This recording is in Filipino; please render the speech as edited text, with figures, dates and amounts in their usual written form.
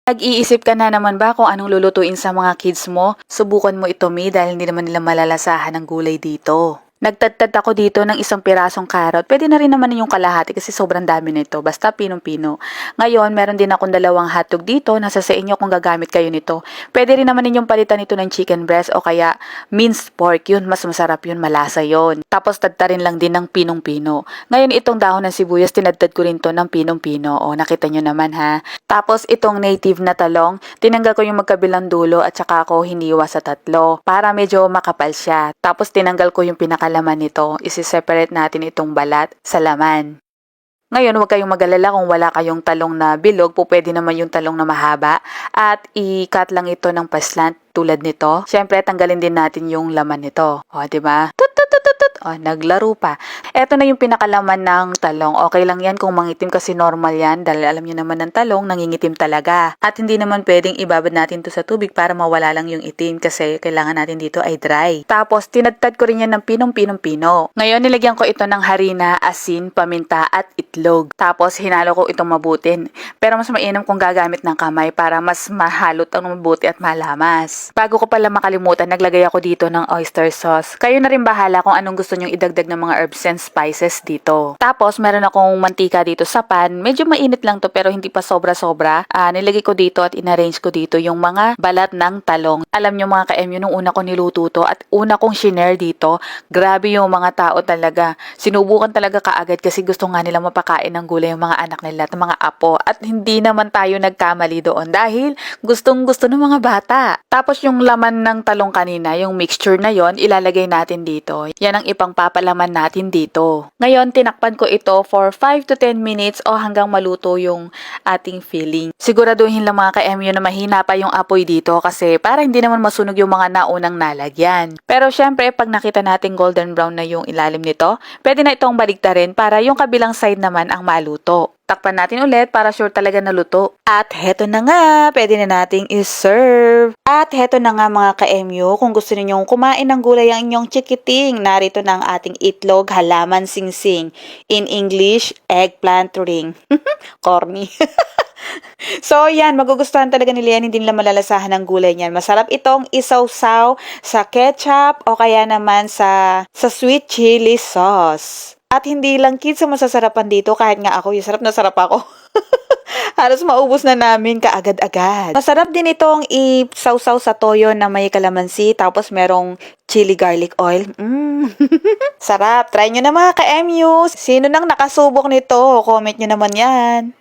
Nag-iisip ka na naman ba kung anong lulutuin sa mga kids mo? Subukan mo ito, Mi, dahil hindi naman nila malalasahan ng gulay dito. Nagtadtad ako dito ng isang pirasong carrot. Pwede na rin naman yung kalahati kasi sobrang dami nito. Basta pinong-pino. Ngayon, meron din akong dalawang hotdog dito. Nasa sa inyo kung gagamit kayo nito. Pwede rin naman ninyong palitan ito ng chicken breast o kaya minced pork. Yun, mas masarap yun, malasa yun. Tapos tadtarin lang din ng pinong-pino. Ngayon, itong dahon ng sibuyas, tinadtad ko rin to ng pinong-pino. O, nakita nyo naman ha. Tapos itong native na talong, tinanggal ko yung magkabilang dulo at saka ako hiniwa sa tatlo para medyo makapal siya. Tapos tinanggal ko yung pinakalaman nito, isi-separate natin itong balat sa laman. Ngayon, huwag kayong mag-alala kung wala kayong talong na bilog, pwede naman yung talong na mahaba at i-cut lang ito ng paslant tulad nito. Siyempre, tanggalin din natin yung laman nito. O, diba? O, naglaro pa. Eto na yung pinakalaman ng talong. Okay lang yan kung mangitim kasi normal yan dahil alam nyo naman ng talong, nangingitim talaga. At hindi naman pwedeng ibabad natin to sa tubig para mawala lang yung itim kasi kailangan natin dito ay dry. Tapos, tinadtad ko rin yan ng pinong-pinong-pino. Ngayon, nilagyan ko ito ng harina, asin, paminta at itlog. Tapos, hinalo ko itong mabuti. Pero mas mainam kung gagamit ng kamay para mas mahalot ang mabuti at malamas. Bago ko pala makalimutan, naglagay ako dito ng oyster sauce. Kayo na rin bahala kung anong gusto nyong idagdag ng mga herbs and spices dito. Tapos, meron akong mantika dito sa pan. Medyo mainit lang to pero hindi pa sobra-sobra. Nilagay ko dito at inarrange ko dito yung mga balat ng talong. Alam nyo mga ka-MU, nung una ko niluto to at una kong shinare dito, grabe yung mga tao talaga. Sinubukan talaga kaagad kasi gusto nga nila mapakain ng gulay yung mga anak nila at mga apo. At hindi naman tayo nagkamali doon dahil gustong-gusto ng mga bata. Tapos yung laman ng talong kanina, yung mixture na yon, ilalagay natin dito. Yan ang ipang papalaman natin dito. Ngayon, tinakpan ko ito for 5 to 10 minutes o hanggang maluto yung ating filling. Siguraduhin lang mga ka-MU na mahina pa yung apoy dito kasi para hindi naman masunog yung mga naunang nalagyan. Pero syempre, pag nakita natin golden brown na yung ilalim nito, pwede na itong baliktarin para yung kabilang side naman ang maluto. Takpan natin ulit para sure talaga naluto. At heto na nga, pwede na nating i-serve. At heto na nga mga ka-MU, kung gusto ninyong kumain ng gulay ang inyong chikiting, narito na ang ating itlog, halaman singsing. In English, eggplant ring. Corny. So yan, magugustuhan talaga nila yan, hindi nila malalasahan ng gulay niyan. Masarap itong isawsaw sa ketchup o kaya naman sa sweet chili sauce. At hindi lang kids ang masasarapan dito, kahit nga ako, yung sarap na sarap ako. Halos maubos na namin kaagad-agad. Masarap din itong isawsaw sa toyo na may kalamansi, tapos merong chili garlic oil. Sarap. Try nyo na mga ka-MU. Sino nang nakasubok nito? Comment nyo naman yan.